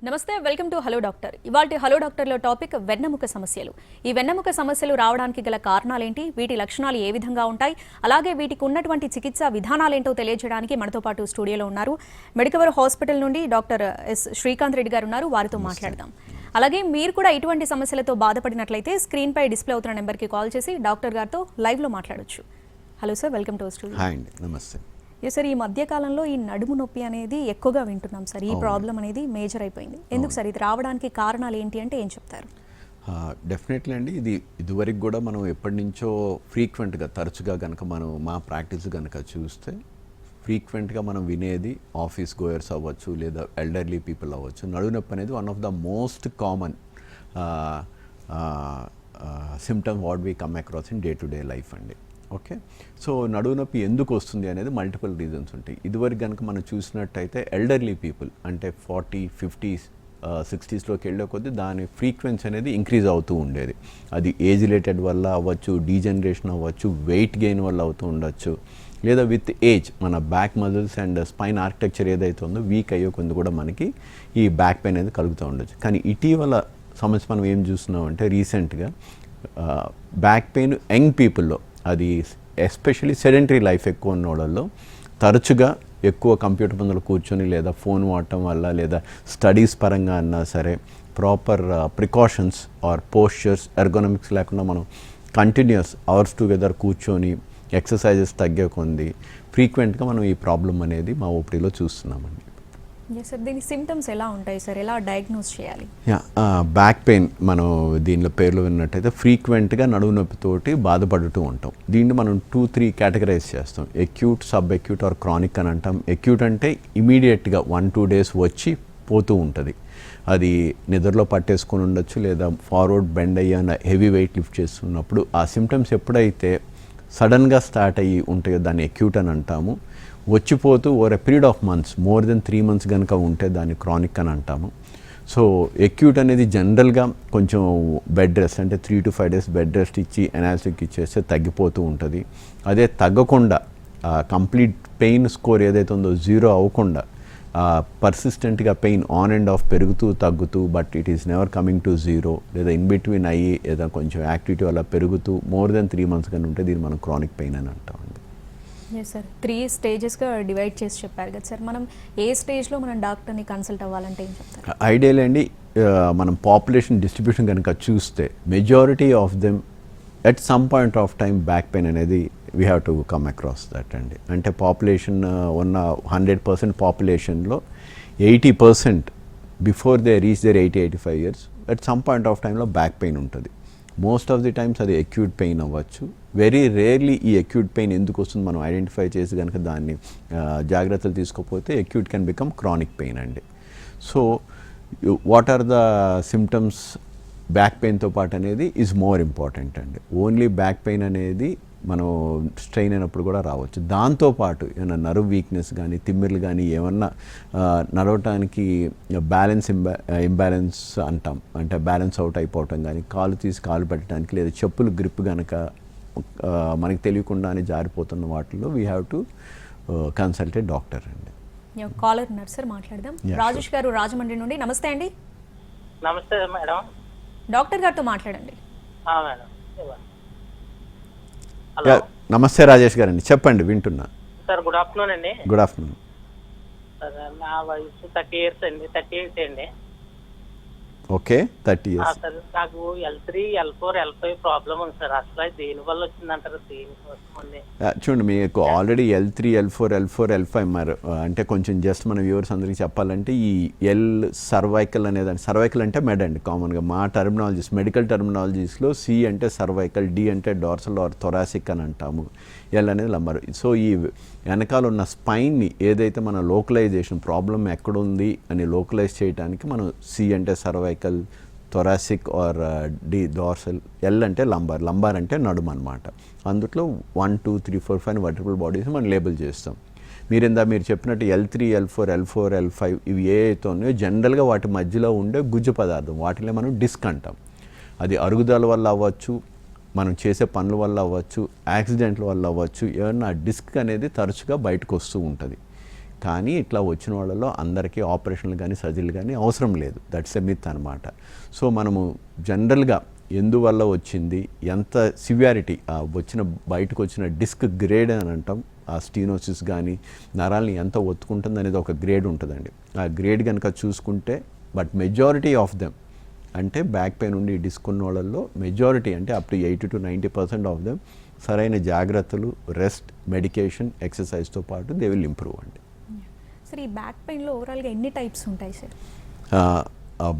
నమస్తే, welcome to hello doctor. ఇవాల్టి hello డాక్టర్లో topic వెన్నెముక సమస్యలు. ఈ వెన్నెముక సమస్యలు రావడానికి గల కారణాలేంటి, వీటి లక్షణాలు ఏ విధంగా ఉంటాయి, అలాగే వీటికి ఉన్నటువంటి చికిత్సా విధానాలేంటో తెలియజేయడానికి మనతో పాటు స్టూడియోలో ఉన్నారు మెడికవర్ హాస్పిటల్ నుండి డాక్టర్ ఎస్ శ్రీకాంత్ రెడ్డి గారు ఉన్నారు. వారితో మాట్లాడదాం. అలాగే మీరు కూడా ఇటువంటి సమస్యలతో బాధపడినట్లయితే స్క్రీన్ పై డిస్ప్లే అవుతున్న నెంబర్కి కాల్ చేసి డాక్టర్ గారితో లైవ్లో మాట్లాడొచ్చు. Hello sir, welcome to studio. Hi అండి, నమస్తే. సార్, ఈ మధ్య కాలంలో ఈ నడుము నొప్పి అనేది ఎక్కువగా వింటున్నాం సార్. ఈ ప్రాబ్లం అనేది మేజర్ అయిపోయింది. ఎందుకు సార్ ఇది రావడానికి కారణాలు ఏంటి అంటే ఏం చెప్తారు? డెఫినెట్లీ అండి, ఇదివరకు కూడా మనం ఎప్పటి నుంచో ఫ్రీక్వెంట్గా తరచుగా కనుక మనం మా ప్రాక్టీస్ కనుక చూస్తే ఫ్రీక్వెంట్గా మనం వినేది ఆఫీస్ గోయర్స్ అవ్వచ్చు లేదా ఎల్డర్లీ పీపుల్ అవ్వచ్చు, నడుము నొప్పి అనేది one of the most common symptom what we come across in day to day life అండి. ఓకే, సో నడుము నొప్పి ఎందుకు వస్తుంది అనేది మల్టిపుల్ రీజన్స్ ఉంటాయి. ఇదివరకు కనుక మనం చూసినట్టయితే ఎల్డర్లీ పీపుల్ అంటే 40, 50s, 60sలోకి వెళ్ళే కొద్దీ దాని ఫ్రీక్వెన్సీ అనేది ఇంక్రీజ్ అవుతూ ఉండేది. అది ఏజ్ రిలేటెడ్ వల్ల అవ్వచ్చు, డీజనరేషన్ అవ్వచ్చు, వెయిట్ గెయిన్ వల్ల అవుతూ ఉండొచ్చు, లేదా విత్ ఏజ్ మన back muscles and spine architecture ఏదైతే ఉందో వీక్ అయ్యే కొంది కూడా మనకి ఈ బ్యాక్ పెయిన్ అనేది కలుగుతూ ఉండొచ్చు. కానీ ఇటీవల సమస్య మనం ఏం చూస్తున్నామంటే రీసెంట్గా బ్యాక్ పెయిన్ యంగ్ పీపుల్లో, అది ఎస్పెషల్లీ సెడెంటరీ లైఫ్ ఎక్కువ ఉన్న వాళ్ళల్లో తరచుగా ఎక్కువ కంప్యూటర్ ముందర కూర్చొని లేదా ఫోన్ వాడటం వల్ల లేదా స్టడీస్ పరంగా అన్నా సరే ప్రాపర్ ప్రికాషన్స్ ఆర్ పోస్చర్స్ ఎర్గోనమిక్స్ లేకుండా మనం కంటిన్యూస్ అవర్స్ టుగెదర్ కూర్చొని ఎక్సర్సైజెస్ తగ్గే కొంది ఫ్రీక్వెంట్గా మనం ఈ ప్రాబ్లం అనేది మా ఓపీడీలో చూస్తున్నామండి. సార్, దీని సిమ్టమ్స్ ఎలా ఉంటాయి సార్, ఎలా డయాగ్నోస్ చేయాలి? బ్యాక్ పెయిన్ మనం దీనిలో పేర్లు విన్నట్టయితే ఫ్రీక్వెంట్గా నడుము నొప్పితోటి బాధపడుతూ ఉంటాం. దీన్ని మనం 2-3 కేటగరైజ్ చేస్తాం. Acute, sub acute or chronic అని అంటాం. ఎక్యూట్ అంటే ఇమీడియట్గా 1-2 days వచ్చి పోతూ ఉంటుంది. అది నిద్రలో పట్టేసుకొని ఉండొచ్చు లేదా ఫార్వర్డ్ బెండ్ అయ్యాన హెవీ వెయిట్ లిఫ్ట్ చేస్తున్నప్పుడు ఆ సిమ్టమ్స్ ఎప్పుడైతే సడన్గా స్టార్ట్ అయ్యి ఉంటాయో దాన్ని ఎక్యూట్ అని అంటాము. వచ్చిపోతూ over a period of months, more than 3 months కనుక ఉంటే దాన్ని క్రానిక్ అని అంటాము. సో ఎక్యూట్ అనేది జనరల్గా కొంచెం బెడ్ రెస్ట్ అంటే 3 to 5 days బెడ్ రెస్ట్ ఇచ్చి ఎనాల్సిక్ ఇచ్చేస్తే తగ్గిపోతూ ఉంటుంది. అదే తగ్గకుండా కంప్లీట్ పెయిన్ స్కోర్ ఏదైతే ఉందో 0 అవ్వకుండా పర్సిస్టెంట్గా పెయిన్ ఆన్ అండ్ ఆఫ్ పెరుగుతూ తగ్గుతూ but it is never coming to 0 లేదా ఇన్ బిట్వీన్ అయ్యి లేదా కొంచెం యాక్టివిటీ వల్ల పెరుగుతూ మోర్ దెన్ 3 months కానీ ఉంటే దీన్ని మనం క్రానిక్ పెయిన్ అని అంటామండి. సార్, 3 stagesగా డివైడ్ చేసి చెప్పారు కదా సార్, మనం ఏ స్టేజ్లో మనం డాక్టర్ని కన్సల్ట్ అవ్వాలంటే ఏం చెప్తారు? ఐడియల్ అండి, మనం పాపులేషన్ డిస్ట్రిబ్యూషన్ కనుక చూస్తే majority of them at some point of time back pain అనేది we have to come across that అండి. అంటే పాపులేషన్ ఉన్న 100% పాపులేషన్లో 80% before they reach their 80-85 years at some point of టైంలో బ్యాక్ పెయిన్ ఉంటుంది. మోస్ట్ ఆఫ్ ది టైమ్స్ అది acute pain అవ్వచ్చు. Very rarely ఈ అక్యూట్ పెయిన్ ఎందుకు వస్తుంది మనం ఐడెంటిఫై చేసి కనుక దాన్ని జాగ్రత్తలు తీసుకోకపోతే acute can become chronic pain అండి. So what are the symptoms back పెయిన్తో పాటు అనేది ఈజ్ మోర్ ఇంపార్టెంట్ అండి. ఓన్లీ బ్యాక్ పెయిన్ అనేది మనం స్ట్రెయిన్ అయినప్పుడు కూడా రావచ్చు. దాంతోపాటు ఏమైనా నర్వ్ వీక్నెస్ కానీ తిమ్మిర్లు కానీ ఏమన్నా నడవటానికి ఇంబ్యాలెన్స్ అంటాం, అంటే బ్యాలెన్స్ అవుట్ అయిపోవటం కానీ కాలు తీసి కాలు పెట్టడానికి లేదా చెప్పులు గ్రిప్ కనుక మనకి తెలియకుండానే జారిపోతున్న వాటిల్లో we have to consult a doctor అండి. కాలర్ ఉన్నారు సార్, మాట్లాడదాం. రాజేష్ గారు రాజమండ్రి నుండి. నమస్తే అండి. నమస్తే మేడం. డాక్టర్ గారితో మాట్లాడండి. Madam, hello. నమస్తే రాజేష్ గారు అండి, చెప్పండి, వింటున్నా సార్. గుడ్ ఆఫ్టర్నూన్ అండి. గుడ్ ఆఫ్టర్నూన్ సార్, నా వయసు 30 years అండి, 38 అండి. Okay, 30 years. సార్, నాకు L3, L4, L5 ప్రాబ్లం ఉంది సార్. అసలు దేనివల్ల వచ్చిందంటారు? దేనికోసం ఉంది? చూడండి, మీకు ఆల్రెడీ L3, L4, L5 మరి అంటే కొంచెం జస్ట్ మన వ్యూవర్స్ అందరికీ చెప్పాలంటే ఈ ఎల్ సర్వైకల్ అనేదాన్ని, సర్వైకల్ అంటే మెడ్ అండి కామన్గా మా టర్మినాలజీస్, మెడికల్ టర్మినాలజీస్లో సి అంటే సర్వైకల్, డి అంటే డార్సల్ ఆర్ థొరాసిక్ అని అంటాము, ఎల్ అనేది లంబర్. సో ఈ వెనకాల ఉన్న స్పైన్ని ఏదైతే మన లోకలైజేషన్ ప్రాబ్లం ఎక్కడుంది అని లోకలైజ్ చేయడానికి మనం సి అంటే cervical, thoracic or D dorsal, L అంటే లంబార్ అంటే నడుము అనమాట. అందులో 1, 2, 3, 4, 5 వర్టిబుల్ బాడీస్ మనం లేబుల్ చేస్తాం. మీరు చెప్పినట్టు L3, L4, L5 ఇవి ఏ అయితే ఉన్నాయో జనరల్గా వాటి మధ్యలో ఉండే గుజ్జు పదార్థం, వాటిలో మనం డిస్క్ అంటాం. అది అరుగుదల వల్ల అవ్వచ్చు, మనం చేసే పనుల వల్ల అవ్వచ్చు, యాక్సిడెంట్ల వల్ల అవ్వచ్చు, ఏమన్నా డిస్క్ అనేది తరచుగా బయటకు వస్తూ ఉంటుంది. కానీ ఇట్లా వచ్చిన వాళ్ళలో అందరికీ ఆపరేషన్లు కానీ సర్జరీలు కానీ అవసరం లేదు. దట్స్ ఎ మిత్ అనమాట. సో మనము జనరల్గా ఎందువల్ల వచ్చింది, ఎంత సివియారిటీ, బయటకు వచ్చిన డిస్క్ గ్రేడ్ అని అంటాం, ఆ స్టీనోసిస్ కానీ నరాల్ని ఎంత ఒత్తుకుంటుంది అనేది ఒక గ్రేడ్ ఉంటుందండి. ఆ గ్రేడ్ కనుక చూసుకుంటే బట్ మెజారిటీ ఆఫ్ దెమ్ అంటే బ్యాక్ పెయిన్ ఉండి డిస్క్ ఉన్న వాళ్ళల్లో మెజారిటీ అంటే up to 80 to 90% of them సరైన జాగ్రత్తలు, రెస్ట్, మెడికేషన్, ఎక్సర్సైజ్తో పాటు దే విల్ ఇంప్రూవ్ అండి. సార్ ఈ బ్యాక్ పెయిన్లో ఓవరాల్గా ఎన్ని టైప్స్ ఉంటాయి సార్?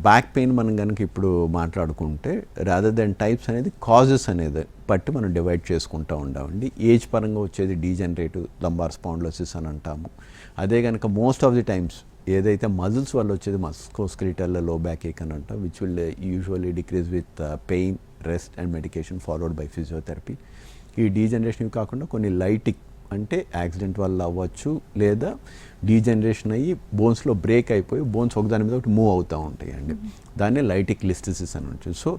బ్యాక్ పెయిన్ మనం కనుక ఇప్పుడు మాట్లాడుకుంటే రాదర్ దెన్ టైప్స్ అనేది కాజెస్ అనేది బట్టి మనం డివైడ్ చేసుకుంటూ ఉంటామండి. ఏజ్ పరంగా వచ్చేది డీజనరేటివ్ లంబార్ స్పాండిలోసిస్ అని అంటాము. అదే కనుక మోస్ట్ ఆఫ్ ది టైమ్స్ ఏదైతే మజిల్స్ వల్ల వచ్చేది మస్కోస్కెలిటల్ లో బ్యాక్ ఏక్ అని అంటాం, which will usually decrease with pain, rest and medication followed by physiotherapy. ఈ డీజనరేషన్ కాకుండా కొన్ని లైటిక్ అంటే యాక్సిడెంట్ వల్ల అవ్వచ్చు, లేదా డీజనరేషన్ అయ్యి బోన్స్లో బ్రేక్ అయిపోయి బోన్స్ ఒకదాని మీద ఒకటి మూవ్ అవుతూ ఉంటాయి అండి. దాన్ని లైటిక్ లిస్టిసిస్ అని ఉంటుంది. So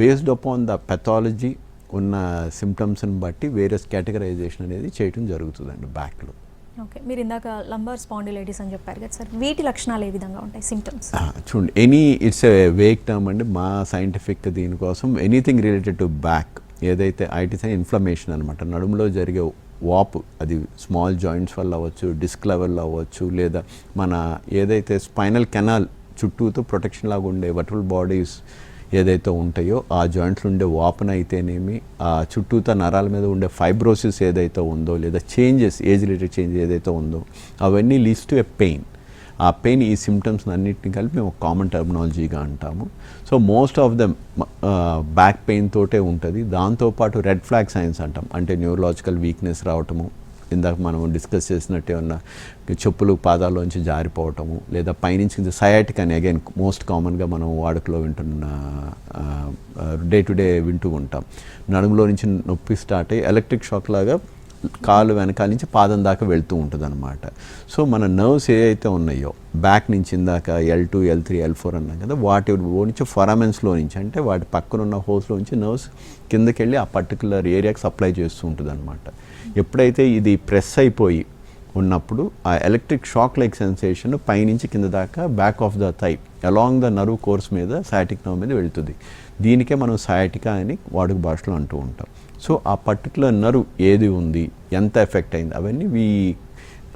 based upon the pathology ఉన్న సిమ్టమ్స్ని బట్టి వేరియస్ కేటగరైజేషన్ అనేది చేయడం జరుగుతుందండి బ్యాక్లో. ఓకే, మీరు ఇందాక లంబార్ స్పాండిలైటిస్ అని చెప్పారు కదా సార్, వీటి లక్షణాలు ఏ విధంగా ఉంటాయి, సిమ్టమ్స్? చూడండి, ఇట్స్ ఏ వేగ్ టర్మ్ అండి మా సైంటిఫిక్ దీనికోసం. ఎనీథింగ్ రిలేటెడ్ టు బ్యాక్ ఏదైతే ఐటిస్ ఇన్ఫ్లమేషన్ అనమాట, నడుములో జరిగే వాపు, అది స్మాల్ జాయింట్స్ వల్ల అవ్వచ్చు, డిస్క్ లెవెల్లో అవ్వచ్చు, లేదా మన ఏదైతే స్పైనల్ కెనాల్ చుట్టూతో ప్రొటెక్షన్ లాగా ఉండే వర్టిబుల్ బాడీస్ ఏదైతే ఉంటాయో ఆ జాయింట్లు ఉండే వాపన అయితేనేమి, ఆ చుట్టూతో నరాల మీద ఉండే ఫైబ్రోసిస్ ఏదైతే ఉందో, లేదా చేంజెస్, ఏజ్ రిలేటెడ్ చేంజ్ ఏదైతే ఉందో, అవన్నీ లీడ్స్ టు ఎ పెయిన్. ఆ పెయిన్ ఈ సిమ్టమ్స్ అన్నింటినీ కలిపి మేము కామన్ టర్మినాలజీగా అంటాము. So most of them back pain తోటే ఉంటుంది. దాంతోపాటు రెడ్ ఫ్లాగ్ సైన్స్ అంటాం, అంటే న్యూరలాజికల్ వీక్నెస్ రావటము, ఇందాక మనం డిస్కస్ చేసినట్టే ఉన్న చెప్పులు పాదాల్లోంచి జారిపోవటము, లేదా పైనుంచి సయాటిక్ అని అగైన్ మోస్ట్ కామన్గా మనం వాడుకలో వింటున్న డే టు డే వింటూ ఉంటాం. నడుములో నుంచి నొప్పి స్టార్ట్ అయ్యి ఎలక్ట్రిక్ షాక్ లాగా కాలు వెనకాల నుంచి పాదం దాకా వెళ్తూ ఉంటుంది అనమాట. సో మన నర్వ్స్ ఏవైతే ఉన్నాయో బ్యాక్ నుంచి ఇందాక L2, L3, L4 అన్నాం కదా, వాటి నుంచి ఫొరామెన్స్లో నుంచి అంటే వాటి పక్కన ఉన్న హోల్స్లో నుంచి నర్వ్స్ కిందకి వెళ్ళి ఆ పర్టికులర్ ఏరియాకి సప్లై చేస్తూ ఉంటుంది అనమాట. ఎప్పుడైతే ఇది ప్రెస్ అయిపోయి ఉన్నప్పుడు ఆ ఎలక్ట్రిక్ షాక్ లైక్ సెన్సేషన్ పైనుంచి కింద దాకా back of the thigh along the nerve course మీద సయాటిక్ నర్వ్ మీద వెళ్తుంది. దీనికే మనం సయాటికా అని వాడుక భాషలో అంటూ ఉంటాం. సో ఆ పర్టికులర్ నర్వ్ ఏది ఉంది, ఎంత ఎఫెక్ట్ అయింది, అవన్నీ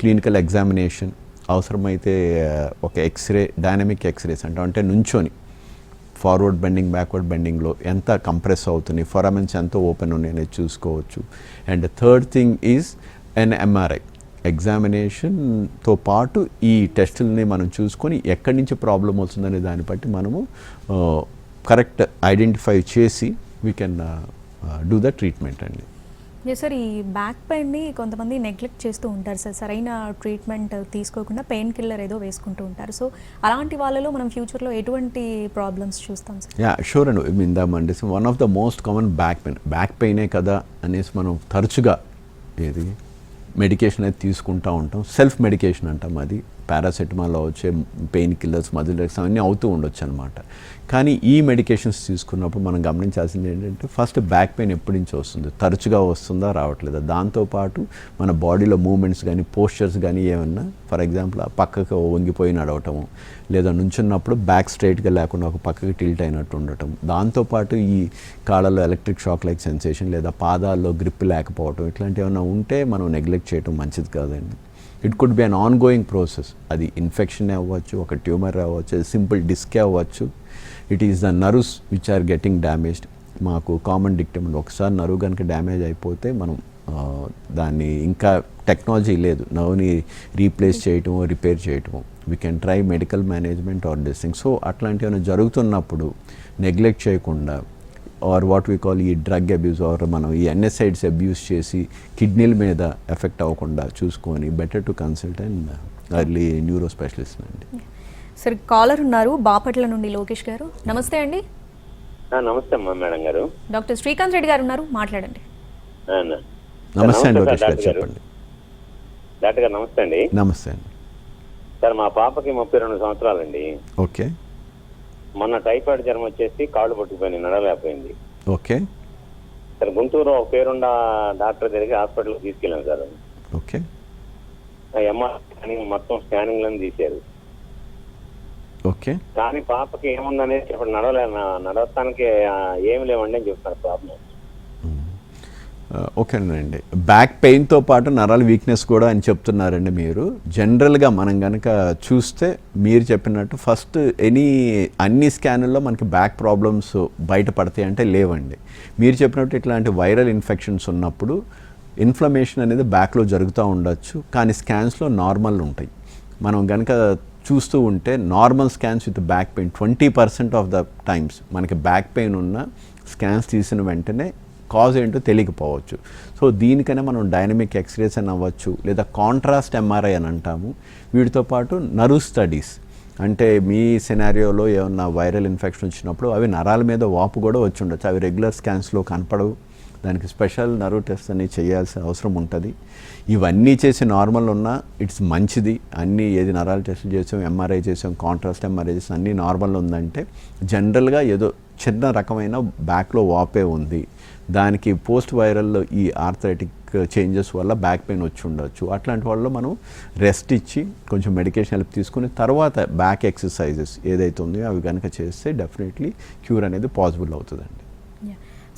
క్లినికల్ ఎగ్జామినేషన్, అవసరమైతే ఒక ఎక్స్రే, డైనమిక్ ఎక్స్రేస్ అంటాం, అంటే నుంచొని ఫార్వర్డ్ బెండింగ్, బ్యాక్వర్డ్ బెండింగ్లో ఎంత కంప్రెస్ అవుతుంది, ఫొరామెన్స్ ఎంత ఓపెన్ ఉన్నాయి అనేది చూసుకోవచ్చు. And third thing is an MRI ఎగ్జామినేషన్తో పాటు ఈ టెస్టులని మనం చూసుకొని ఎక్కడి నుంచి ప్రాబ్లం వస్తుందనే దాన్ని బట్టి మనము కరెక్ట్ ఐడెంటిఫై చేసి we can do the treatment అండి. సార్ ఈ బ్యాక్ పెయిన్ని కొంతమంది నెగ్లెక్ట్ చేస్తూ ఉంటారు సార్, సరైన ట్రీట్మెంట్ తీసుకోకుండా పెయిన్ కిల్లర్ ఏదో వేసుకుంటూ ఉంటారు. సో అలాంటి వాళ్ళలో మనం ఫ్యూచర్లో ఎటువంటి ప్రాబ్లమ్స్ చూస్తాం సార్? యా షూర్ అండి. ఇందామండి one of the most common back పెయినే కదా అనేసి మనం తరచుగా మెడికేషన్ అయితే తీసుకుంటూ ఉంటాం. సెల్ఫ్ మెడికేషన్ అంటాం, అది పారాసెటమాల్లో వచ్చే పెయిన్ కిల్లర్స్, మజిల్ రిలాక్స్ అవన్నీ అవుతూ ఉండొచ్చు అనమాట. కానీ ఈ మెడికేషన్స్ తీసుకున్నప్పుడు మనం గమనించాల్సింది ఏంటంటే ఫస్ట్ బ్యాక్ పెయిన్ ఎప్పటి నుంచి వస్తుంది, తరచుగా వస్తుందా రావట్లేదా, దాంతోపాటు మన బాడీలో మూమెంట్స్ కానీ పోస్చర్స్ కానీ ఏమన్నా, ఫర్ ఎగ్జాంపుల్ ఆ పక్కకు వంగిపోయి నడవటము, లేదా నుంచున్నప్పుడు బ్యాక్ స్ట్రైట్గా లేకుండా ఒక పక్కకి టిల్ట్ అయినట్టు ఉండటం, దాంతోపాటు ఈ కాళ్ళలో ఎలక్ట్రిక్ షాక్ లైక్ సెన్సేషన్, లేదా పాదాల్లో గ్రిప్ లేకపోవటం, ఇట్లాంటివి ఏమైనా ఉంటే మనం నెగ్లెక్ట్ చేయడం మంచిది కాదండి. It could be an ongoing process. అది ఇన్ఫెక్షన్ అవ్వచ్చు, ఒక ట్యూమర్ అవ్వచ్చు, సింపుల్ డిస్కే అవ్వచ్చు. It is the nerves which are getting damaged. మాకు కామన్ డిక్టమ్, ఒకసారి నర్వ్ కనుక డ్యామేజ్ అయిపోతే మనం దాన్ని ఇంకా టెక్నాలజీ లేదు నర్వ్ని రీప్లేస్ చేయటము, రిపేర్ చేయటము. We can try medical management or this thing. So అట్లాంటివి జరుగుతున్నప్పుడు నెగ్లెక్ట్ చేయకుండా, ఆర్ వాట్ వీ కాల్ ఈ డ్రగ్ అబ్యూస్, ఆర్ మనం ఈ NSAIDs అబ్యూస్ చేసి కిడ్నీల మీద ఎఫెక్ట్ అవ్వకుండా చూసుకొని better to consult and early neuro specialist అండి. సార్ కాలర్ ఉన్నారు బాపట్ల నుండి, లోకేష్ గారు. నమస్తే అండి. నమస్తే అమ్మా మేడం గారు. డాక్టర్ శ్రీకాంత్ రెడ్డి గారు ఉన్నారు, మాట్లాడండి. నమస్తే అండి లోకేష్ గారు, చెప్పండి. డాక్టర్ గారు నమస్తే అండి. నమస్తే అండి. సార్ మా పాపకి 32 సంవత్సరాలండి. ఓకే. మొన్న టైఫాయిడ్ జ్వరం వచ్చేసి కాళ్ళు పట్టుకుపోయింది, నడలేకపోయింది. ఓకే. సార్ గుంటూరు ఒక పేరున్న డాక్టర్ దగ్గరికి హాస్పిటల్కి తీసుకెళ్ళాం సార్. ఓకే. MRI స్కానింగ్ మొత్తం స్కానింగ్లను తీశారు. ఓకే. కానీ పాపకి ఏముందనేది ఇప్పుడు నడవటానికి ఏమి లేవండి అని చెప్తారు ప్రాబ్లం. ఓకేనండి. బ్యాక్ పెయిన్తో పాటు నరాల వీక్నెస్ కూడా అని చెప్తున్నారండి మీరు. జనరల్గా మనం కనుక చూస్తే మీరు చెప్పినట్టు ఫస్ట్ అన్ని స్కానుల్లో మనకి బ్యాక్ ప్రాబ్లమ్స్ బయటపడతాయి అంటే లేవండి. మీరు చెప్పినట్టు ఇట్లాంటి వైరల్ ఇన్ఫెక్షన్స్ ఉన్నప్పుడు ఇన్ఫ్లమేషన్ అనేది బ్యాక్లో జరుగుతూ ఉండొచ్చు, కానీ స్కాన్స్లో నార్మల్ ఉంటాయి. మనం కనుక చూస్తూ ఉంటే normal scans with back pain 20% of the times మనకి బ్యాక్ పెయిన్ ఉన్న స్కాన్స్ తీసిన వెంటనే కాజ్ ఏంటో తెలియకపోవచ్చు. సో దీనికనే మనం డైనమిక్ ఎక్స్రేస్ అని అవ్వచ్చు, లేదా కాంట్రాస్ట్ ఎంఆర్ఐ అని అంటాము. వీటితో పాటు నర్వ్ స్టడీస్, అంటే మీ సినారియోలో ఏమన్నా వైరల్ ఇన్ఫెక్షన్ వచ్చినప్పుడు అవి నరాల మీద వాపు కూడా వచ్చి ఉండొచ్చు. అవి రెగ్యులర్ స్కాన్స్లో కనపడవు, దానికి స్పెషల్ నర్వ్ టెస్ట్ అని చేయాల్సిన అవసరం ఉంటుంది. ఇవన్నీ చేసి నార్మల్ ఉన్నా ఇట్స్ మంచిది. అన్నీ ఏది నరాల టెస్ట్ చేసాం, ఎంఆర్ఐ చేసాం, కాంట్రాస్ట్ ఎంఆర్ఐ చేసాం, అన్నీ నార్మల్ ఉందంటే జనరల్గా ఏదో చిన్న రకమైన బ్యాక్లో వాపే ఉంది, దానికి పోస్ట్ వైరల్లో ఈ ఆర్థరైటిక్ చేంజెస్ వల్ల బ్యాక్ పెయిన్ వచ్చి ఉండొచ్చు. అట్లాంటి వాళ్ళు మనం రెస్ట్ ఇచ్చి కొంచెం మెడికేషన్ హెల్ప్ తీసుకుని తర్వాత బ్యాక్ ఎక్సర్సైజెస్ ఏదైతే ఉందో అవి కనుక చేస్తే డెఫినెట్లీ క్యూర్ అనేది పాసిబుల్ అవుతుందండి.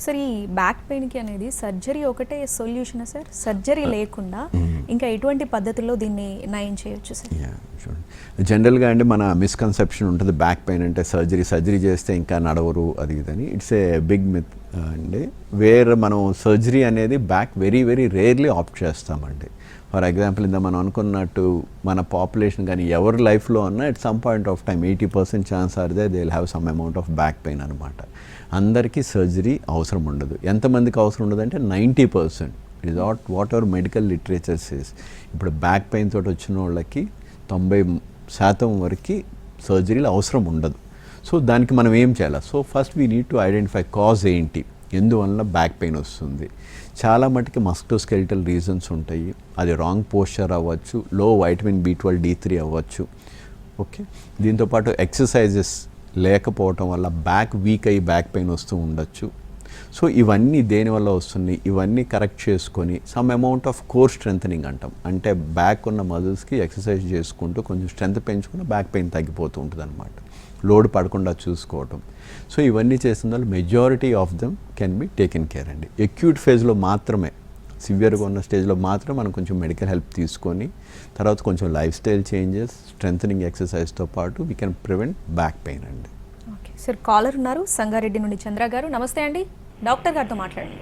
సార్, ఈ బ్యాక్ పెయిన్కి అనేది సర్జరీ ఒకటే సొల్యూషన్ సార్? సర్జరీ లేకుండా ఇంకా ఎటువంటి పద్ధతుల్లో దీన్ని నయం చేయొచ్చు సార్? చూడండి, జనరల్గా అండి మన మిస్కన్సెప్షన్ ఉంటుంది బ్యాక్ పెయిన్ అంటే సర్జరీ చేస్తే ఇంకా నడవరు అది ఇదని. ఇట్స్ ఏ బిగ్ మిత్ అండి. మనం సర్జరీ అనేది back very very rarely opt చేస్తామండి. ఫర్ ఎగ్జాంపుల్ ఇందా మనం అనుకున్నట్టు మన పాపులేషన్ కానీ ఎవరి లైఫ్లో అన్నా at some point of time 80% chance or they will have some amount of back pain అనమాట. అందరికీ సర్జరీ అవసరం ఉండదు. ఎంతమందికి అవసరం ఉండదు అంటే 90%. It is what ever medical literature says. ఇప్పుడు బ్యాక్ పెయిన్ తోటి వచ్చిన వాళ్ళకి 90% వరకు సర్జరీలు అవసరం ఉండదు. సో దానికి మనం ఏం చేయాలి? So first we need to identify cause ఏంటి, ఎందువల్ల బ్యాక్ పెయిన్ వస్తుంది. చాలా మటుకి మస్కులోస్కెలిటల్ రీజన్స్ ఉంటాయి. అది రాంగ్ పోస్చర్ అవ్వచ్చు, లో వైటమిన్ B12 D3 అవ్వచ్చు. ఓకే, దీంతోపాటు ఎక్సర్సైజెస్ లేకపోవటం వల్ల బ్యాక్ వీక్ అయ్యి బ్యాక్ పెయిన్ వస్తూ ఉండొచ్చు. సో ఇవన్నీ దేనివల్ల వస్తుంది, ఇవన్నీ కరెక్ట్ చేసుకొని some amount of core strengthening అంటాం. అంటే బ్యాక్ ఉన్న మజిల్స్కి ఎక్సర్సైజ్ చేసుకుంటూ కొంచెం స్ట్రెంత్ పెంచుకుని బ్యాక్ పెయిన్ తగ్గిపోతూ ఉంటుంది అనమాట. లోడ్ పడకుండా చూసుకోవటం. సో ఇవన్నీ చేసిన వల్ల majority of them can be taken care అండి. అక్యూట్ ఫేజ్లో మాత్రమే, సివియర్గా ఉన్న స్టేజ్లో మాత్రమే మనం కొంచెం మెడికల్ హెల్ప్ తీసుకొని తర్వాత కొంచెం లైఫ్ స్టైల్ చేంజెస్, స్ట్రెంథనింగ్ ఎక్సర్సైజ్తో పాటు we can prevent back pain అండి. ఓకే సార్, కాలర్ ఉన్నారు సంగారెడ్డి నుండి చంద్ర గారు. నమస్తే అండి, డాక్టర్ గారితో మాట్లాడండి.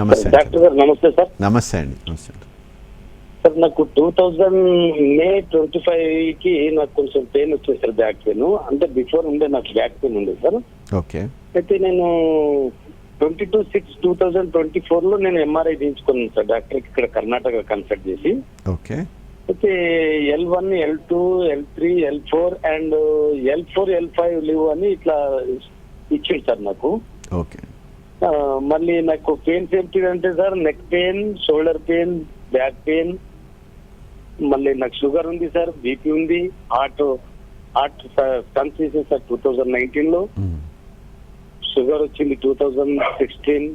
నమస్తే డాక్టర్ గారు. నమస్తే సార్. నమస్తే అండి. నమస్తే సార్, నాకు 2000 May 25కి నాకు కొంచెం పెయిన్ వచ్చింది సార్, బ్యాక్ పెయిన్. అంటే బిఫోర్ ఉండే నాకు బ్యాక్ పెయిన్ ఉంది సార్. ఓకే. అయితే నేను 22/6/2024లో నేను ఎంఆర్ఐ తీయించుకున్నాను సార్ డాక్టర్కి ఇక్కడ కర్ణాటక కన్సల్ట్ చేసి. ఓకే. అయితే L1, L2, L3, L4 and L4, L5 leave అని ఇట్లా ఇచ్చింది సార్ నాకు. ఓకే. మళ్ళీ నాకు పెయిన్స్ ఏంటి అంటే sir, neck pain, shoulder pain, back pain, మళ్ళీ నాకు షుగర్ ఉంది సార్, బీపీ ఉంది, హార్ట్ స్టంట్ చేసింది సార్ 2019లో. షుగర్ వచ్చింది 2016.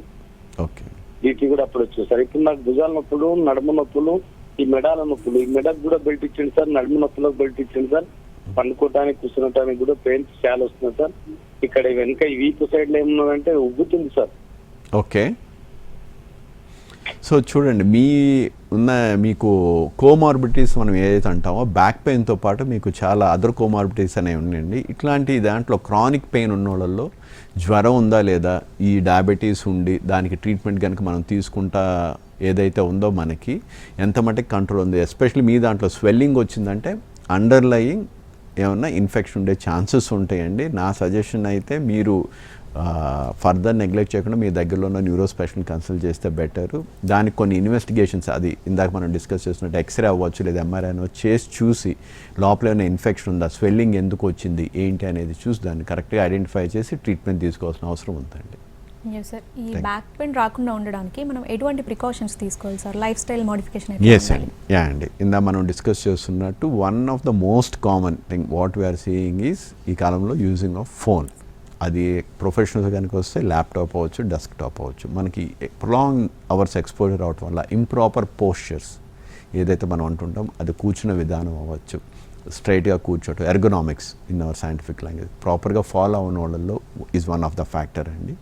ఓకే. బీపీ కూడా అప్పుడు వచ్చింది సార్. ఇప్పుడు నాకు భుజాల నొప్పులు, నడుము నొప్పులు, ఈ మెడాల నొప్పులు. ఈ మెడకు కూడా బెల్ట్ ఇచ్చింది సార్, నడుము నొప్పులకు బెల్ట్ ఇచ్చింది సార్. పండుకోవటానికి కూర్చునటానికి కూడా పెయిన్స్ చాలా వస్తుంది సార్. ఇక్కడ వెనక ఈ వీపు సైడ్ లో ఏమన్నదంటే ఉబ్బుతుంది సార్. ఓకే. సో చూడండి, మీకు కోమార్బిడిటీస్ మనం ఏదైతే అంటామో బ్యాక్ పెయిన్తో పాటు మీకు చాలా అదర్ కోమార్బిడిటీస్ అనేవి ఉన్నాయండి. ఇట్లాంటి దాంట్లో క్రానిక్ పెయిన్ ఉన్న వాళ్ళల్లో జ్వరం ఉందా లేదా, ఈ డయాబెటీస్ ఉండి దానికి ట్రీట్మెంట్ కనుక మనం తీసుకుంటా ఏదైతే ఉందో మనకి ఎంత మటుకు కంట్రోల్ ఉంది, ఎస్పెషల్లీ మీ దాంట్లో స్వెల్లింగ్ వచ్చిందంటే అండర్లయింగ్ ఏమన్నా ఇన్ఫెక్షన్ ఉండే ఛాన్సెస్ ఉంటాయండి. నా సజెషన్ అయితే మీరు ఫర్దర్ నెగ్లెక్ట్ చేయకుండా మీ దగ్గరలో ఉన్న న్యూరో స్పెషల్ కన్సల్ట్ చేస్తే బెటరు. దానికి కొన్ని ఇన్వెస్టిగేషన్స్, అది ఇందాక మనం డిస్కస్ చేస్తున్నట్టు ఎక్స్రే అవ్వచ్చు లేదా ఎంఆర్ఐ అవ్వచ్చు, చేసి చూసి లోపల ఏమైనా ఇన్ఫెక్షన్ ఉందా, స్వెల్లింగ్ ఎందుకు వచ్చింది ఏంటి అనేది చూసి దాన్ని కరెక్ట్గా ఐడెంటిఫై చేసి ట్రీట్మెంట్ తీసుకోవాల్సిన అవసరం ఉందండి. సార్, ఈ బ్యాక్ పెయిన్ రాకుండా ఉండడానికి మనం ఎటువంటి ప్రికాషన్స్ తీసుకోవాలి sir? Lifestyle modification? Yes అండి. అండి, ఇందా మనం డిస్కస్ చేస్తున్నట్టు one of the most common thing what we are seeing is ఈ కాలంలో యూజింగ్ ఆఫ్ ఫోన్. అది ప్రొఫెషనల్స్ కనుక వస్తే ల్యాప్టాప్ అవ్వచ్చు, డెస్క్టాప్ అవ్వచ్చు. మనకి ప్రొలాంగ్ అవర్స్ ఎక్స్పోజర్ అవటం వల్ల ఇంప్రాపర్ పోస్చర్స్, ఏదైతే మనం అంటుంటాం అది కూర్చున్న విధానం అవ్వచ్చు, స్ట్రైట్గా కూర్చోటం, ergonomics in our scientific language ప్రాపర్గా ఫాలో అవన వాళ్ళల్లో is one of the factor అండి.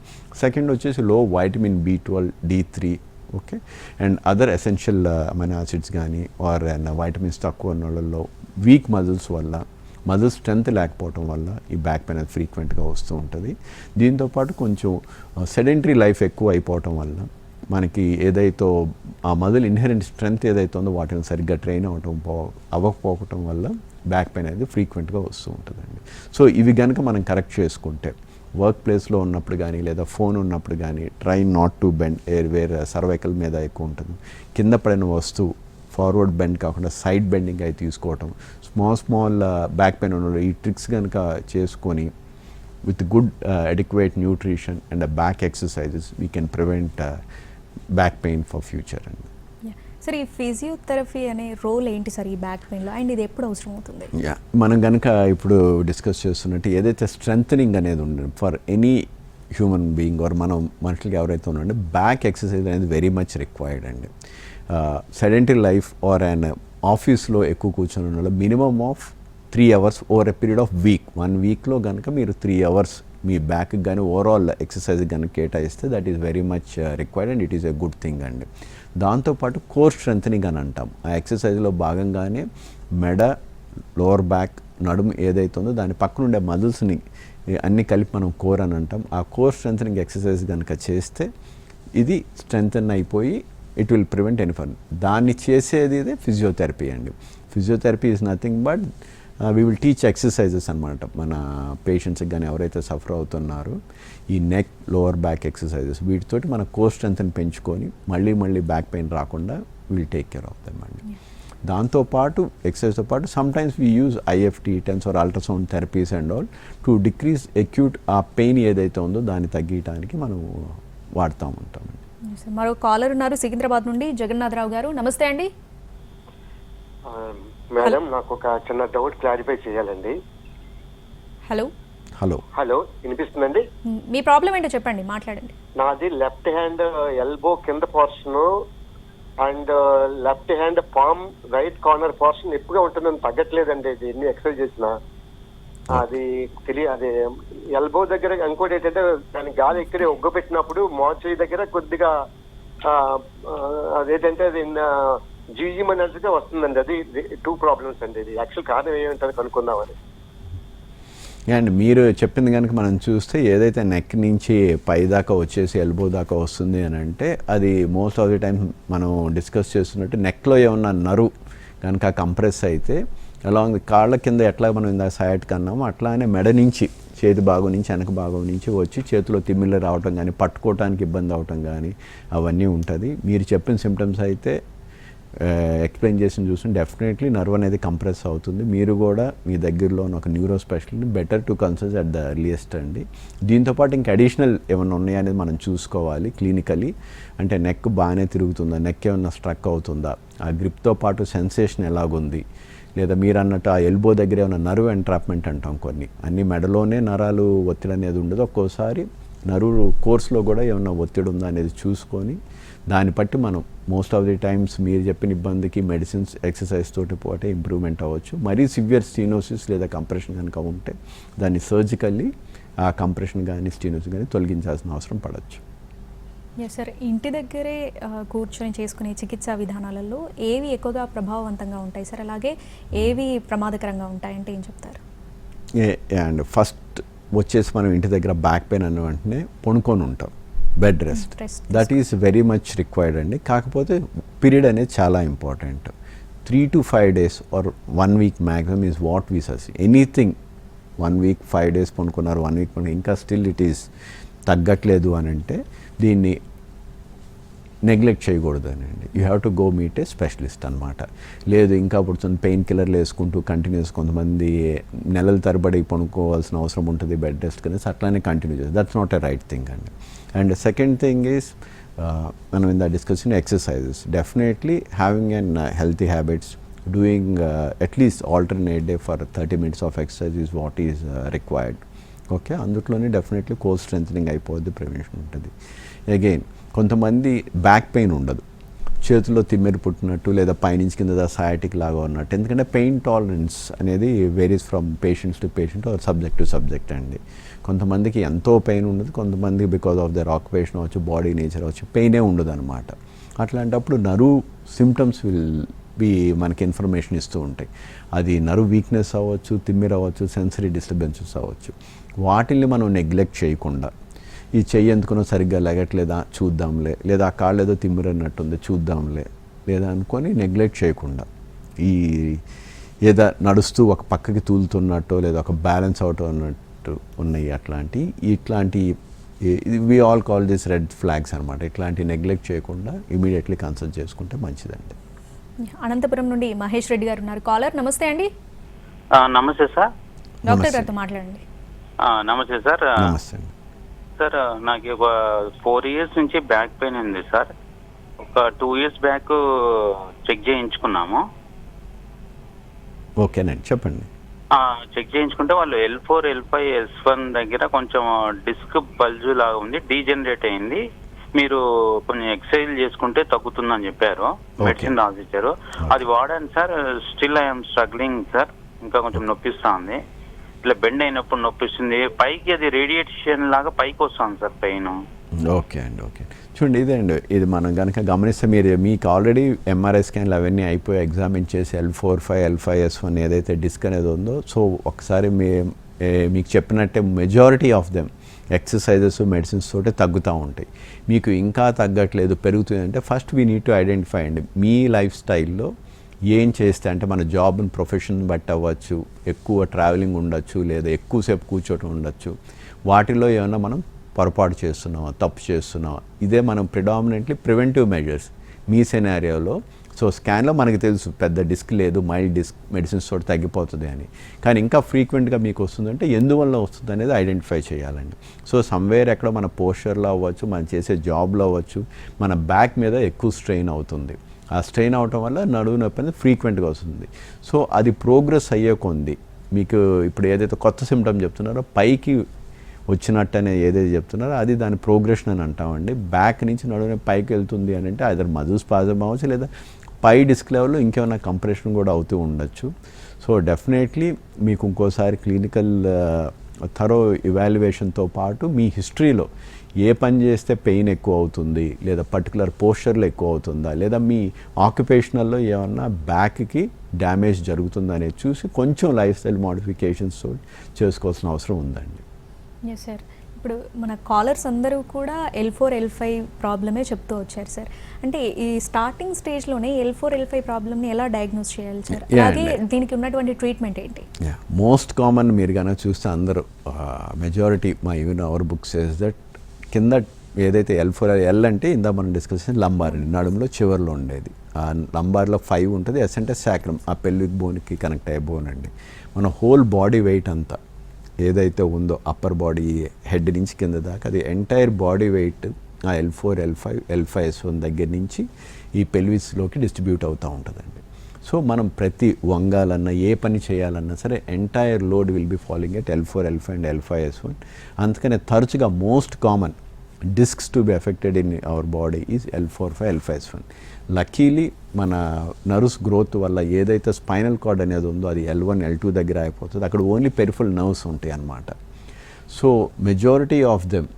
సెకండ్ వచ్చేసి లో vitamin B12, D3, okay, and other essential amino acids కానీ ఆర్ వైటమిన్స్ తక్కువ ఉన్న వాళ్ళల్లో వీక్ మజిల్స్ వల్ల, మజిల్ స్ట్రెంత్ లేకపోవటం వల్ల ఈ బ్యాక్ పెయిన్ అది ఫ్రీక్వెంట్గా వస్తూ ఉంటుంది. దీంతోపాటు కొంచెం సెడెంటరీ లైఫ్ ఎక్కువ అయిపోవటం వల్ల మనకి ఏదైతే ఆ మజిల్ ఇన్హెరెంట్ స్ట్రెంత్ ఏదైతే ఉందో వాటిని సరిగ్గా ట్రైన్ అవ్వకపోవటం వల్ల బ్యాక్ పెయిన్ అనేది ఫ్రీక్వెంట్గా వస్తూ ఉంటుందండి. సో ఇవి కనుక మనం కరెక్ట్ చేసుకుంటే వర్క్ ప్లేస్లో ఉన్నప్పుడు కానీ లేదా ఫోన్ ఉన్నప్పుడు కానీ try not to bend where cervical మీద ఎక్కువ ఉంటుంది, కింద పడిన వస్తువు ఫార్వర్డ్ బెండ్ కాకుండా సైడ్ బెండింగ్ అయి తీసుకోవటం, స్మాల్ బ్యాక్ పెయిన్ ఉన్న ఈ ట్రిక్స్ కనుక చేసుకొని with good adequate nutrition and back exercises we can prevent back pain for future అండి. సార్ ఈ ఫిజియోథెరపీ అనే రోల్ ఏంటి సార్ ఈ బ్యాక్ పెయిన్లో, అండ్ ఇది ఎప్పుడు అవసరం అవుతుంది? మనం కనుక ఇప్పుడు డిస్కస్ చేస్తున్నట్టు ఏదైతే స్ట్రెంథనింగ్ అనేది ఉండదు for any human being or మనం మనుషులకి ఎవరైతే ఉన్నారంటే బ్యాక్ ఎక్సర్సైజ్ అనేది వెరీ మచ్ రిక్వైర్డ్ అండి. సెడెంటరీ లైఫ్ ఆర్ అండ్ ఆఫీస్లో ఎక్కువ కూర్చొని ఉన్న minimum of 3 hours over a period of week, 1 weekలో కనుక మీరు 3 hours మీ బ్యాక్కి కానీ ఓవరాల్ ఎక్సర్సైజ్ కనుక కేటాయిస్తే that is very much required and it is a good thing అండి. దాంతోపాటు కోర్ స్ట్రెంథనింగ్ అని అంటాం. ఆ ఎక్సర్సైజ్లో భాగంగానే మెడ, లోవర్ బ్యాక్, నడుము ఏదైతే ఉందో దాని పక్కన ఉండే మజిల్స్ని అన్నీ కలిపి మనం కోర్ అని అంటాం. ఆ కోర్ స్ట్రెంథనింగ్ ఎక్సర్సైజ్ కనుక చేస్తే ఇది స్ట్రెంథన్ అయిపోయి it will prevent any for. దాన్ని చేసేది ఇదే ఫిజియోథెరపీ అండి. Physiotherapy is nothing but we will teach exercises అనమాట మన పేషెంట్స్కి కానీ ఎవరైతే సఫర్ అవుతున్నారో ఈ నెక్, లోవర్ బ్యాక్ ఎక్సర్సైజెస్ వీటితోటి మన కోర్ స్ట్రెంత్ని పెంచుకొని మళ్ళీ బ్యాక్ పెయిన్ రాకుండా will take care of them అండి. దాంతోపాటు ఎక్సర్సైజ్తో పాటు sometimes we use IFT, tensor ultrasound therapies and all to decrease acute ఆ పెయిన్ ఏదైతే ఉందో దాన్ని తగ్గించడానికి మనం వాడుతూ ఉంటామండి. మరో కాలర్ ఉన్నారు సికింద్రాబాద్ నుండి, జగన్నాథరావు గారు. నమస్తే అండి. మేడం, నాకు ఒక చిన్న డౌట్ క్లారిఫై చేయాలండి. హలో హలో వినిపిస్తుందండి? మీ ప్రాబ్లం ఏంటో చెప్పండి, మాట్లాడండి. నాది లెఫ్ట్ హ్యాండ్ ఎల్బో కింద portion and left hand palm right corner portion ఎక్కువగా ఉంటుందని తగ్గట్లేదండి. ఇది ఎన్ని ఎక్సర్సైజ్ చేసినా అది అది ఎల్బో దగ్గర. ఇంకోటి ఏంటంటే దాని గాలి ఇక్కడే ఒగ్గు పెట్టినప్పుడు మోచేయి దగ్గర కొద్దిగా అదేంటంటే అది జీజీ అన్నట్టుగా వస్తుందండి. అది 2 ప్రాబ్లమ్స్ అండి. ఇది యాక్చువల్ కారణం ఏమిటని కనుక్కుందామని. అండ్ మీరు చెప్పింది కనుక మనం చూస్తే ఏదైతే నెక్ నుంచి పై దాకా వచ్చేసి ఎల్బో దాకా వస్తుంది అని అంటే అది మోస్ట్ ఆఫ్ ది టైమ్ మనం డిస్కస్ చేస్తున్నట్టు నెక్లో ఏమన్నా నర్వ్ కనుక కంప్రెస్ అయితే అలాంగ్ కాళ్ళ కింద ఎట్లా మనం ఇందాక సైడ్కి అన్నామో అట్లానే మెడ నుంచి చేతి భాగం నుంచి వెనక భాగం నుంచి వచ్చి చేతిలో తిమ్మిళ్ళు రావటం కానీ పట్టుకోవటానికి ఇబ్బంది అవటం కానీ అవన్నీ ఉంటుంది. మీరు చెప్పిన సిమ్టమ్స్ అయితే ఎక్స్ప్లెయిన్ చేసి చూసి డెఫినెట్లీ నర్వ్ అనేది కంప్రెస్ అవుతుంది. మీరు కూడా మీ దగ్గరలో ఉన్న ఒక neuro specialist better to consult at the earliest అండి. దీంతోపాటు ఇంకా అడిషనల్ ఏమైనా ఉన్నాయా అనేది మనం చూసుకోవాలి క్లినికలీ. అంటే నెక్ బాగానే తిరుగుతుందా, నెక్ ఏమైనా స్ట్రక్ అవుతుందా, ఆ గ్రిప్తో పాటు సెన్సేషన్ ఎలాగుంది, లేదా మీరు అన్నట్టు ఆ ఎల్బో దగ్గర ఏమైనా నర్వ్ ఎంట్రాప్మెంట్ అంటాం. అన్ని మెడలోనే నరాలు ఒత్తిడి అనేది ఉండదు, ఒక్కోసారి నరువు కోర్స్లో కూడా ఏమైనా ఒత్తిడి ఉందా అనేది చూసుకొని దాన్ని బట్టి మనం మోస్ట్ ఆఫ్ ది టైమ్స్ మీరు చెప్పిన ఇబ్బందికి మెడిసిన్స్, ఎక్సర్సైజ్ తోటి పోతే ఇంప్రూవ్మెంట్ అవ్వచ్చు. మరీ సివియర్ స్టీనోసిస్ లేదా కంప్రెషన్ కనుక ఉంటే దాన్ని సర్జికల్లీ ఆ కంప్రెషన్ కానీ స్టీనోసిస్ కానీ తొలగించాల్సిన అవసరం పడవచ్చు. సార్, ఇంటి దగ్గరే కూర్చొని చేసుకునే చికిత్సా విధానాలలో ఏవి ఎక్కువగా ప్రభావవంతంగా ఉంటాయి సార్, అలాగే ఏవి ప్రమాదకరంగా ఉంటాయంటే ఏం చెప్తారు? అండ్ ఫస్ట్ వచ్చేసి మనం ఇంటి దగ్గర బ్యాక్ పెయిన్ అన్న వెంటనే పడుకొని ఉంటాం, bed rest, that is very much required అండి. కాకపోతే పీరియడ్ అనేది చాలా ఇంపార్టెంట్. 3 to 5 days ఆర్ 1 week maximum is what we suggest. Anything 1 week 5 days పడుకున్నారు, 1 week పడుకున్నారు, ఇంకా స్టిల్ ఇట్ ఈస్ తగ్గట్లేదు అని అంటే దీన్ని నెగ్లెక్ట్ చేయకూడదు అనండి. You have to go meet A specialist అనమాట. లేదు ఇంకా పుడుతుంది పెయిన్ కిల్లర్లు వేసుకుంటూ కంటిన్యూస్ కొంతమంది నెలల తరబడి పనుకోవాల్సిన అవసరం ఉంటుంది బెడ్ రెస్ట్ కనేసి అట్లానే కంటిన్యూ చేస్తారు. That's not a right thing అండి. అండ్ సెకండ్ థింగ్ ఈస్ మనం in the discussion exercises. Definitely having an healthy habits, doing at least alternate day for 30 minutes of exercise is what is required. Okay, అందులోనే definitely core strengthening అయిపోద్ది, prevention ఉంటుంది. Again కొంతమంది back pain ఉండదు, చేతుల్లో తిమ్మెరి పుట్టినట్టు లేదా పైనుంచి కింద సయాటిక్ లాగా ఉన్నట్టు. ఎందుకంటే పెయిన్ టాలరెన్స్ అనేది varies from patients to patient or subject to subject అండి. కొంతమందికి ఎంతో పెయిన్ ఉండదు, కొంతమందికి బికాజ్ ఆఫ్ దర్ ఆక్యుపేషన్ అవ్వచ్చు, బాడీ నేచర్ అవ్వచ్చు, పెయినే ఉండదు అనమాట. అట్లాంటప్పుడు నరువు సిమ్టమ్స్ విల్ బి మనకి ఇన్ఫర్మేషన్ ఇస్తూ ఉంటాయి. అది నరువు వీక్నెస్ అవ్వచ్చు, తిమ్మిరి అవ్వచ్చు, సెన్సరీ డిస్టర్బెన్సెస్ అవ్వచ్చు. వాటిల్ని మనం నెగ్లెక్ట్ చేయకుండా ఈ చెయ్యి ఎందుకునో సరిగ్గా లెగట్లేదా చూద్దాంలే, లేదా ఆ కాళ్ళు ఏదో తిమ్మిరన్నట్టుంది చూద్దాంలే, లేదా అనుకొని నెగ్లెక్ట్ చేయకుండా ఈ ఏదో నడుస్తూ ఒక పక్కకి తూలుతున్నట్టు లేదా ఒక బ్యాలెన్స్ అవుట్ అన్నట్టు ఉన్నాయి ఇట్లాంటి we all call this red flags అనమాట. ఇట్లాంటి నెగ్లెక్ట్ చేయకుండా ఇమీడియట్లీ కన్సల్ట్ చేసుకుంటే మంచిదండి. అనంతపురం నుండి మహేష్ రెడ్డి గారు ఉన్నారు. కాలర్ నమస్తే అండి. నమస్తే సార్. డాక్టర్ గారితో మాట్లాడండి. నమస్తే సార్. నమస్తే అండి. సార్ నాకు ఒక 4 years నుంచి బ్యాక్ పెయిన్ ఉంది సార్. ఒక 2 years బ్యాక్ చెక్ చేయించుకున్నాము. ఓకేనండి, చెప్పండి. చెక్ చేయించుకుంటే వాళ్ళు L4, L5, S1 దగ్గర కొంచెం డిస్క్ బల్జు లాగా ఉంది, డీజనరేట్ అయింది. మీరు కొంచెం ఎక్సర్సైజ్ చేసుకుంటే తగ్గుతుందని చెప్పారు, మెడిసిన్ రాసిచ్చారు. అది వాడాను sir. Still I'm struggling sir. ఇంకా కొంచెం నొప్పిస్తా ఉంది. ఇట్లా బెండ్ అయినప్పుడు నొప్పిస్తుంది. పైకి అది రేడియేషన్ లాగా పైకి వస్తుంది సార్ పెయిన్. ఓకే అండి, ఓకే. చూడండి, ఇదండి ఇది మనం కనుక గమనిస్తే మీకు ఆల్రెడీ ఎంఆర్ఐ స్కాన్లు అవన్నీ అయిపోయి ఎగ్జామిన్ చేసి L4, L5, S1 ఏదైతే డిస్క్ అనేది ఉందో, సో ఒకసారి మీకు చెప్పినట్టే majority of them exercises medicines తోటే తగ్గుతూ ఉంటాయి. మీకు ఇంకా తగ్గట్లేదు, పెరుగుతుంది అంటే first we need to identify అండి మీ లైఫ్ స్టైల్లో ఏం చేస్తే, అంటే మన జాబ్ని ప్రొఫెషన్ బట్టి అవ్వచ్చు, ఎక్కువ ట్రావెలింగ్ ఉండొచ్చు, లేదా ఎక్కువసేపు కూర్చోటం ఉండొచ్చు. వాటిలో ఏమైనా మనం పొరపాటు చేస్తున్నామా, తప్పు చేస్తున్నామా, ఇదే మనం ప్రిడామినెంట్లీ ప్రివెంటివ్ మెజర్స్ మీ సెనారియోలో. సో స్కాన్లో మనకి తెలుసు పెద్ద డిస్క్ లేదు, మైల్డ్ డిస్క్, మెడిసిన్స్ తోటి తగ్గిపోతుంది అని. కానీ ఇంకా ఫ్రీక్వెంట్గా మీకు వస్తుందంటే ఎందువల్ల వస్తుంది అనేది ఐడెంటిఫై చేయాలండి. సో సమ్వేర్ ఎక్కడ మన పోస్చర్లో అవ్వచ్చు, మనం చేసే జాబ్లో అవ్వచ్చు, మన బ్యాక్ మీద ఎక్కువ స్ట్రెయిన్ అవుతుంది. ఆ స్ట్రెయిన్ అవటం వల్ల నడుము నొప్పి అనేది ఫ్రీక్వెంట్గా వస్తుంది. సో అది ప్రోగ్రెస్ అయ్యే కొంది మీకు ఇప్పుడు ఏదైతే కొత్త సిమ్టమ్ చెప్తున్నారో పైకి వచ్చినట్టు అనేది ఏదైతే చెప్తున్నారో అది దాని ప్రోగ్రెషన్ అని అంటామండి. బ్యాక్ నుంచి నడుము పైకి వెళ్తుంది అని అంటే ఐదర్ మజిల్ స్పాజమ్ అవ్వచ్చు, లేదా పై డిస్క్ లెవెల్లో ఇంకేమైనా కంప్రెషన్ కూడా అవుతూ ఉండొచ్చు. సో డెఫినెట్లీ మీకు ఇంకోసారి క్లినికల్ థరో ఇవాల్యుయేషన్తో పాటు మీ హిస్టరీలో ఏ పని చేస్తే పెయిన్ ఎక్కువ అవుతుంది, లేదా పర్టికులర్ పోస్చర్లో ఎక్కువ అవుతుందా, లేదా మీ ఆక్యుపేషనల్లో ఏమన్నా బ్యాక్కి డ్యామేజ్ జరుగుతుందా అనేది చూసి కొంచెం లైఫ్ స్టైల్ మోడిఫికేషన్స్ చేసుకోవాల్సిన అవసరం ఉందండి. Yes sir. ఇప్పుడు మన కాలర్స్ అందరూ కూడా L4, L5 ప్రాబ్లమే చెప్తూ వచ్చారు సార్. అంటే ఈ స్టార్టింగ్ స్టేజ్లోనే L4, L5 ప్రాబ్లమ్ని ఎలా డయాగ్నోస్ చేయాలి సార్? అలాగే దీనికి ఉన్నటువంటి ట్రీట్మెంట్ ఏంటి? మోస్ట్ కామన్ మీరు కనుక చూస్తే అందరూ మెజారిటీ మా even our books says that కింద ఏదైతే L4, L అంటే ఇందా మనం డిస్కస్ చేసిన లంబార్ అండి, నడుములో చివరిలో ఉండేది. ఆ లంబార్లో 5 ఉంటుంది. S అంటే సాక్రమ్, ఆ పెల్విక్ బోన్కి కనెక్ట్ అయ్యే బోన్ అండి. మన హోల్ బాడీ వెయిట్ అంతా ఏదైతే ఉందో అప్పర్ బాడీ హెడ్ నుంచి కింద దాకా అది ఎంటైర్ బాడీ వెయిట్ ఆ L4, L5, L5, S1 దగ్గర నుంచి ఈ పెల్విస్లోకి డిస్ట్రిబ్యూట్ అవుతూ ఉంటుందండి. సో మనం ప్రతి వంగాలన్నా ఏ పని చేయాలన్నా సరే entire load will be following at L4, L5 and L5, S1. అందుకనే తరచుగా most common discs to be affected in our body is L4, L5, S1. Luckily మన నర్వ్స్ గ్రోత్ వల్ల ఏదైతే స్పైనల్ కార్డ్ అనేది ఉందో అది L1, L2 దగ్గర అయిపోతుంది. అక్కడ ఓన్లీ పెరిఫరల్ నర్వ్స్ ఉంటాయి అన్నమాట. సో మెజారిటీ ఆఫ్ దెమ్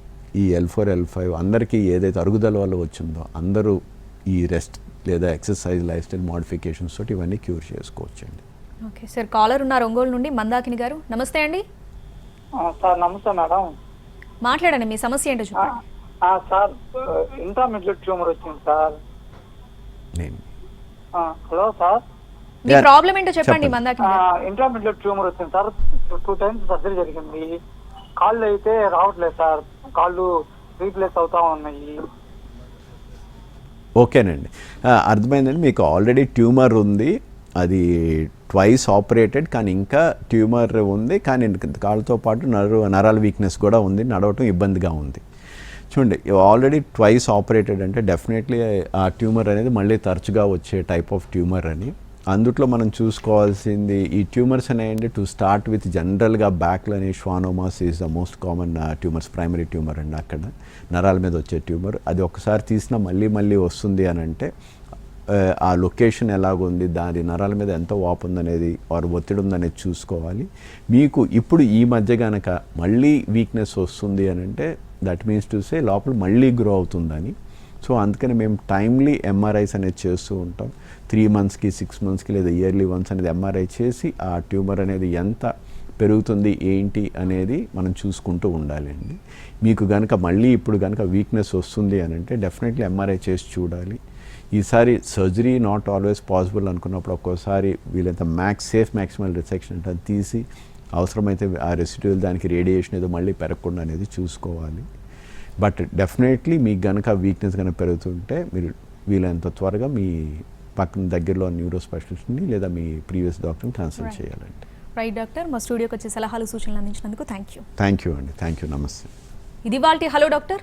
ఈ L4, L5 అందరికీ ఏదైతే అరుగుదల వల్ల వచ్చిందో అందరూ ఈ రెస్ట్ లేదా ఎక్సర్సైజ్ లైఫ్ స్టైల్ మోడిఫికేషన్స్ తోటి ఇవన్నీ క్యూర్ చేసుకోవచ్చండి. Okay sir. కాలర్ ఉన్నారు ఒంగోలు నుండి, మందాకిని గారు. నమస్తే అండి. సార్ నమస్తే మేడం. మాట్లాడండి, మీ సమస్య ఏంటో చెప్పండి. సార్ ఇంట్రామిడ్యులర్ ట్యూమర్ వచ్చింది సార్. హలో సార్, మీ ప్రాబ్లం ఏంటో చెప్పండి మందాకిని గారు. ఇంట్రామిడ్యులర్ ట్యూమర్ వచ్చింది సార్. 2 times సర్జరీ జరిగింది. కాళ్ళు అయితే రావట్లేదు సార్, కాళ్ళు రీప్లేస్ అవుతా ఉన్నాయి. ఓకేనండి, అర్థమైందండి. మీకు ఆల్రెడీ ట్యూమర్ ఉంది, అది ట్వైస్ ఆపరేటెడ్, కానీ ఇంకా ట్యూమర్ ఉంది, కానీ కాళ్ళతో పాటు నరాల వీక్నెస్ కూడా ఉంది, నడవటం ఇబ్బందిగా ఉంది. చూడండి, ఆల్రెడీ ట్వైస్ ఆపరేటెడ్ అంటే డెఫినెట్లీ ఆ ట్యూమర్ అనేది మళ్ళీ తరచుగా వచ్చే టైప్ ఆఫ్ ట్యూమర్ అని. అందుట్లో మనం చూసుకోవాల్సింది ఈ ట్యూమర్స్ అనేవి టు స్టార్ట్ విత్ జనరల్గా బ్యాక్లోని schwannomas is the most common tumours, primary tumour అండి. అక్కడ నరాల మీద వచ్చే ట్యూమర్, అది ఒకసారి తీసినా మళ్ళీ వస్తుంది అని అంటే ఆ లొకేషన్ ఎలాగుంది, దాని నరాల మీద ఎంత వాపు ఉందనేది వారు ఒత్తిడి ఉందనేది చూసుకోవాలి. మీకు ఇప్పుడు ఈ మధ్య కనుక మళ్ళీ వీక్నెస్ వస్తుంది అని అంటే దట్ మీన్స్ టు సే లోపల మళ్ళీ గ్రో అవుతుందని. సో అందుకని మేము టైమ్లీ ఎంఆర్ఐస్ అనేది చేస్తూ ఉంటాం. 3 monthsకి 6 monthsకి లేదా ఇయర్లీ వన్స్ అనేది ఎంఆర్ఐ చేసి ఆ ట్యూమర్ అనేది ఎంత పెరుగుతుంది ఏంటి అనేది మనం చూసుకుంటూ ఉండాలండి. మీకు కనుక మళ్ళీ ఇప్పుడు కనుక వీక్నెస్ వస్తుంది అని అంటే డెఫినెట్లీ ఎంఆర్ఐ చేసి చూడాలి. ఈసారి సర్జరీ నాట్ ఆల్వేస్ పాసిబుల్ అనుకున్నప్పుడు ఒక్కోసారి వీళ్ళంత సేఫ్ మ్యాక్సిమల్ రిసెక్షన్ అంటే అది తీసి అవసరమైతే ఆ రెసిడ్యూల్ దానికి రేడియేషన్ ఏదో మళ్ళీ పెరగకుండా అనేది చూసుకోవాలి. బట్ డెఫినెట్లీ మీకు కనుక వీక్నెస్ కనుక పెరుగుతుంటే మీరు వీలైనంత త్వరగా మీ పక్కన దగ్గరలో న్యూరో స్పెషలిస్ట్ని లేదా మీ ప్రీవియస్ డాక్టర్ని కన్సల్ట్ చేయాలండి. రైట్ డాక్టర్, మా స్టూడియోకి వచ్చే సలహాలు సూచనలు అందించినందుకు థ్యాంక్ యూ. థ్యాంక్ యూ అండి. Thank you. నమస్తే. ఇది వాళ్ళ హలో డాక్టర్.